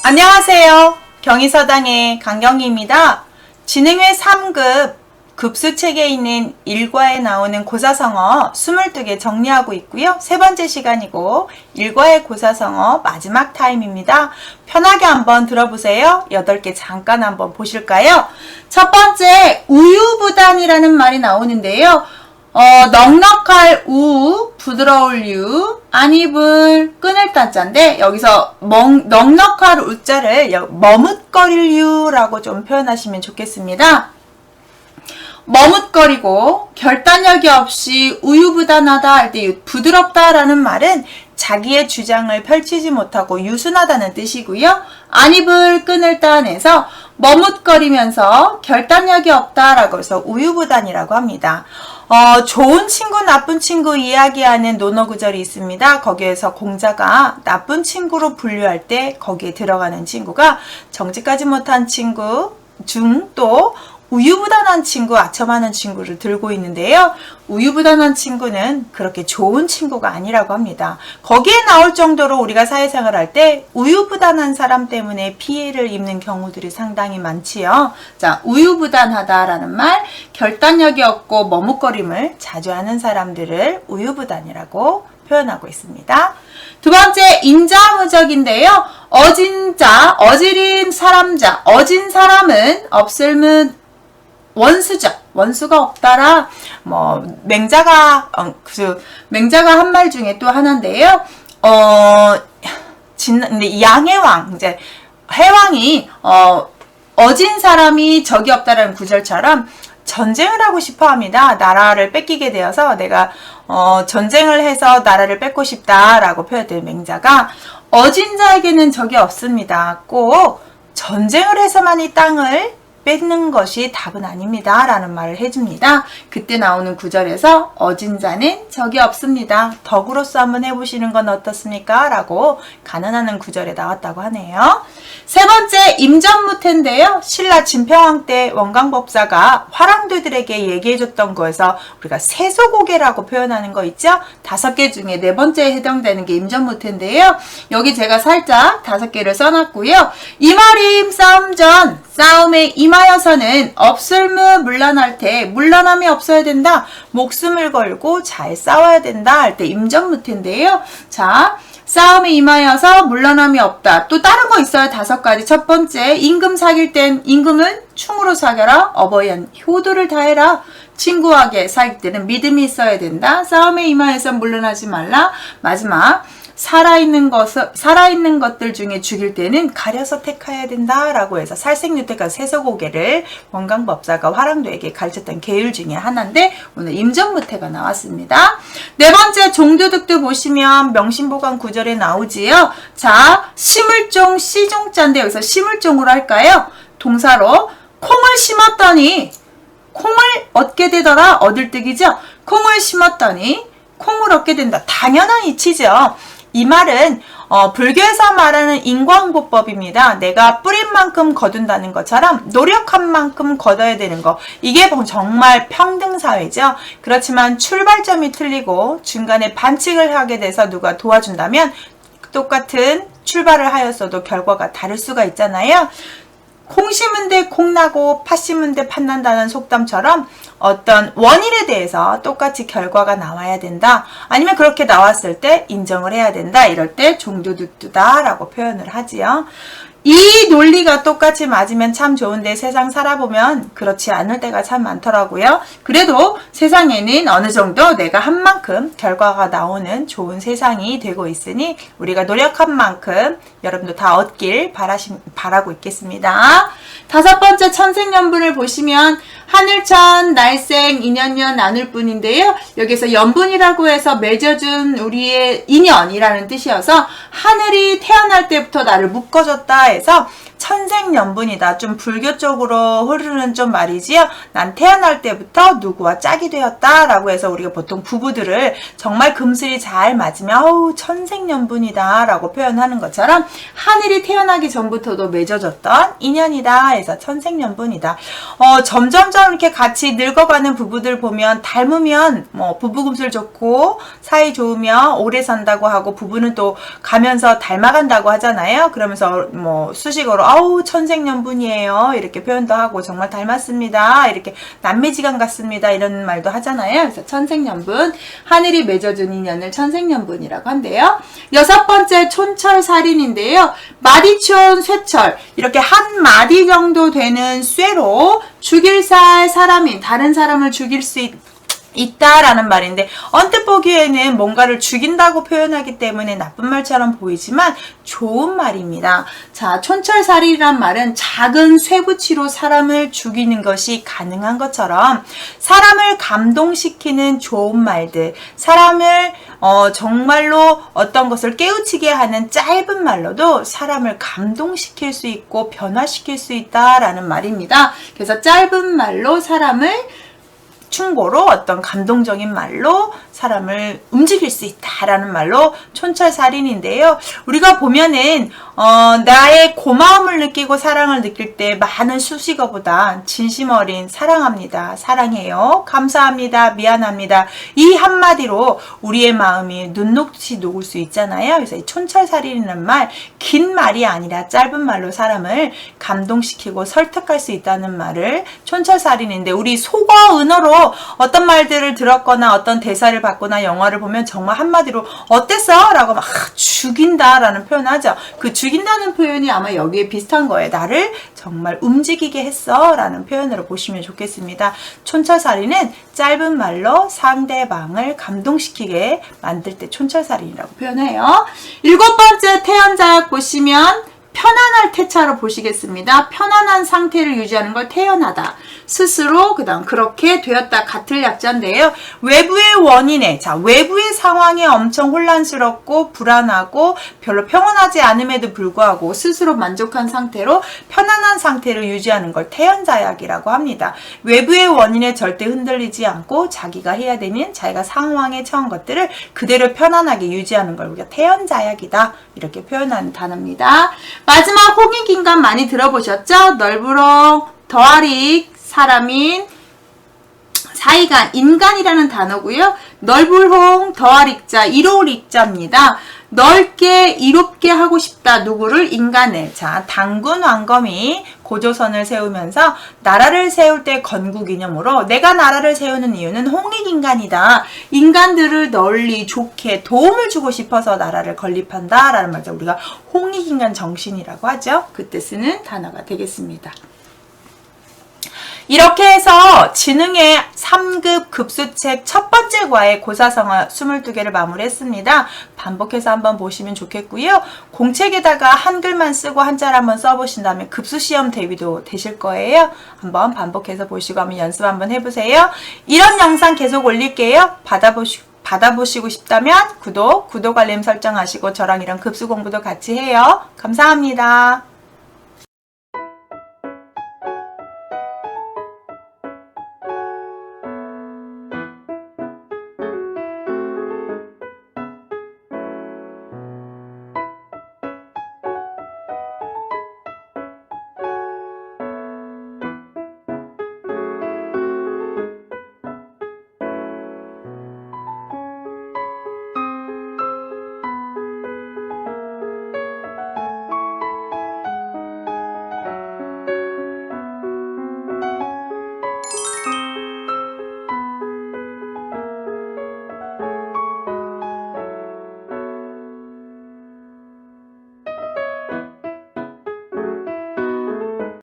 안녕하세요. 경희서당의 강경희입니다. 진행회 3급 급수책에 있는 1과에 나오는 고사성어 22개 정리하고 있고요. 세 번째 시간이고 1과의 고사성어 마지막 타임입니다. 편하게 한번 들어보세요. 8개 잠깐 한번 보실까요? 첫 번째 우유부단이라는 말이 나오는데요. 넉넉할 우, 부드러울 유, 안 입을 끊을 따자인데 여기서 넉넉할 우자를 머뭇거릴 유라고 좀 표현하시면 좋겠습니다. 머뭇거리고 결단력이 없이 우유부단하다 할 때 부드럽다라는 말은 자기의 주장을 펼치지 못하고 유순하다는 뜻이고요. 안 입을 끊을 따내서 머뭇거리면서 결단력이 없다라고 해서 우유부단이라고 합니다. 좋은 친구, 나쁜 친구 이야기하는 논어 구절이 있습니다. 거기에서 공자가 나쁜 친구로 분류할 때 거기에 들어가는 친구가 정직하지 못한 친구 중 또 우유부단한 친구, 아첨하는 친구를 들고 있는데요. 우유부단한 친구는 그렇게 좋은 친구가 아니라고 합니다. 거기에 나올 정도로 우리가 사회생활 할 때 우유부단한 사람 때문에 피해를 입는 경우들이 상당히 많지요. 자, 우유부단하다라는 말, 결단력이 없고 머뭇거림을 자주 하는 사람들을 우유부단이라고 표현하고 있습니다. 두 번째, 인자무적인데요. 어진자, 어지린 사람자, 어진 사람은 없을문 원수자, 원수가 없다라, 맹자가 한 말 중에 또 하나인데요. 근데 양해왕, 이제, 해왕이, 어진 사람이 적이 없다라는 구절처럼 전쟁을 하고 싶어 합니다. 나라를 뺏기게 되어서 내가, 전쟁을 해서 나라를 뺏고 싶다라고 표현된 맹자가, 어진 자에게는 적이 없습니다. 꼭 전쟁을 해서만 이 땅을 뺏는 것이 답은 아닙니다. 라는 말을 해줍니다. 그때 나오는 구절에서 어진 자는 적이 없습니다. 덕으로서 한번 해보시는 건 어떻습니까? 라고 간언하는 구절에 나왔다고 하네요. 세 번째, 임전무태인데요. 신라 진평왕 때 원광법사가 화랑들에게 얘기해줬던 거에서 우리가 세소고개라고 표현하는 거 있죠? 5개 중에 4번째에 해당되는 게 임전무태인데요. 여기 제가 살짝 5개를 써놨고요. 이마림 싸움 전 싸움에 임하여서는 없을무 물러날 때 물러남이 없어야 된다. 목숨을 걸고 잘 싸워야 된다 할 때 임전무태인데요. 자, 싸움에 임하여서 물러남이 없다. 또 다른 거 있어요. 5가지. 첫 번째, 임금 사귈 땐 임금은 충으로 사겨라. 어버이한 효도를 다해라. 친구에게 사귈 때는 믿음이 있어야 된다. 싸움에 임하여서 물러나지 말라. 마지막, 살아있는 것들 중에 죽일 때는 가려서 택해야 된다라고 해서 살생유택과 세소고개를 원광법사가 화랑도에게 가르쳤던 계율 중에 하나인데 오늘 임전무태가 나왔습니다. 네 번째, 종도득도 보시면 명심보강 구절에 나오지요. 자, 심을종 시종자인데 여기서 심을종으로 할까요? 동사로 콩을 심었더니 콩을 얻게 되더라. 얻을 득이죠. 콩을 심었더니 콩을 얻게 된다. 당연한 이치죠. 이 말은 불교에서 말하는 인광보법입니다. 내가 뿌린 만큼 거둔다는 것처럼 노력한 만큼 거둬야 되는 거. 이게 정말 평등사회죠. 그렇지만 출발점이 틀리고 중간에 반칙을 하게 돼서 누가 도와준다면 똑같은 출발을 하였어도 결과가 다를 수가 있잖아요. 콩 심은 데 콩 나고 팥 심은 데 팥 난다는 속담처럼 어떤 원인에 대해서 똑같이 결과가 나와야 된다. 아니면 그렇게 나왔을 때 인정을 해야 된다. 이럴 때 종도득두다 라고 표현을 하지요. 이 논리가 똑같이 맞으면 참 좋은데 세상 살아보면 그렇지 않을 때가 참 많더라고요. 그래도 세상에는 어느 정도 내가 한 만큼 결과가 나오는 좋은 세상이 되고 있으니 우리가 노력한 만큼 여러분도 다 얻길 바라고 있겠습니다. 5번째, 천생연분을 보시면 하늘천 날생 인연년 나눌 뿐인데요. 여기서 연분이라고 해서 맺어준 우리의 인연이라는 뜻이어서 하늘이 태어날 때부터 나를 묶어줬다 해서 천생연분이다. 좀 불교 쪽으로 흐르는 좀 말이지요. 난 태어날 때부터 누구와 짝이 되었다 라고 해서 우리가 보통 부부들을 정말 금슬이 잘 맞으면 어우 천생연분이다 라고 표현하는 것처럼 하늘이 태어나기 전부터도 맺어졌던 인연이다 해서 천생연분이다. 점점점 이렇게 같이 늙어가는 부부들 보면 닮으면 뭐 부부금술 좋고 사이 좋으면 오래 산다고 하고 부부는 또 가면서 닮아간다고 하잖아요. 그러면서 뭐 수식어로 아우 천생연분이에요 이렇게 표현도 하고 정말 닮았습니다. 이렇게 남매지간 같습니다. 이런 말도 하잖아요. 그래서 천생연분, 하늘이 맺어준 인연을 천생연분이라고 한대요. 6번째 촌철살인인데요. 마디촌 쇠철, 이렇게 한 마디 정도 되는 쇠로 죽일 사람인 다른 사람을 죽일 수 있다라는 말인데, 언뜻 보기에는 뭔가를 죽인다고 표현하기 때문에 나쁜 말처럼 보이지만 좋은 말입니다. 자, 촌철살인이란 말은 작은 쇠붙이로 사람을 죽이는 것이 가능한 것처럼 사람을 감동시키는 좋은 말들, 사람을 정말로 어떤 것을 깨우치게 하는 짧은 말로도 사람을 감동시킬 수 있고 변화시킬 수 있다라는 말입니다. 그래서 짧은 말로 사람을 충고로 어떤 감동적인 말로 사람을 움직일 수 있다라는 말로 촌철살인인데요. 우리가 보면은 나의 고마움을 느끼고 사랑을 느낄 때 많은 수식어보다 진심 어린 사랑합니다, 사랑해요, 감사합니다, 미안합니다, 이 한마디로 우리의 마음이 눈녹이 녹을 수 있잖아요. 그래서 이 촌철살인이라는 말, 긴 말이 아니라 짧은 말로 사람을 감동시키고 설득할 수 있다는 말을 촌철살인인데, 우리 속어 은어로 어떤 말들을 들었거나 어떤 대사를 봤거나 영화를 보면 정말 한마디로 어땠어? 라고 막 죽인다 라는 표현을 하죠. 그 죽인다는 표현이 아마 여기에 비슷한 거예요. 나를 정말 움직이게 했어 라는 표현으로 보시면 좋겠습니다. 촌철살인은 짧은 말로 상대방을 감동시키게 만들 때 촌철살인이라고 표현해요. 7번째 태연자약 보시면 편안할 태자로 보시겠습니다. 편안한 상태를 유지하는 걸 태연하다. 스스로 그다음 그렇게 되었다 같을 약자인데요. 외부의 원인에, 자, 외부의 상황이 엄청 혼란스럽고 불안하고 별로 평온하지 않음에도 불구하고 스스로 만족한 상태로 편안한 상태를 유지하는 걸 태연자약이라고 합니다. 외부의 원인에 절대 흔들리지 않고 자기가 해야 되는, 자기가 상황에 처한 것들을 그대로 편안하게 유지하는 걸 우리가 태연자약이다 이렇게 표현하는 단어입니다. 마지막 홍익인간 많이 들어보셨죠? 널브렁, 더하릭, 사람인, 사이간, 인간이라는 단어고요. 널불홍, 더하릭자, 이로릭자입니다. 넓게, 이롭게 하고 싶다. 누구를? 인간을. 자, 당군 왕검이 고조선을 세우면서 나라를 세울 때 건국이념으로 내가 나라를 세우는 이유는 홍익인간이다. 인간들을 널리 좋게 도움을 주고 싶어서 나라를 건립한다. 라는 말이죠. 우리가 홍익인간 정신이라고 하죠. 그때 쓰는 단어가 되겠습니다. 이렇게 해서 지능의 3급 급수책 첫 번째 과의 고사성어 22개를 마무리했습니다. 반복해서 한번 보시면 좋겠고요. 공책에다가 한글만 쓰고 한자를 한번 써보신다면 급수시험 대비도 되실 거예요. 한번 반복해서 보시고 한번 연습 한번 해보세요. 이런 영상 계속 올릴게요. 받아보시고 싶다면 구독 알림 설정하시고 저랑 이런 급수 공부도 같이 해요. 감사합니다.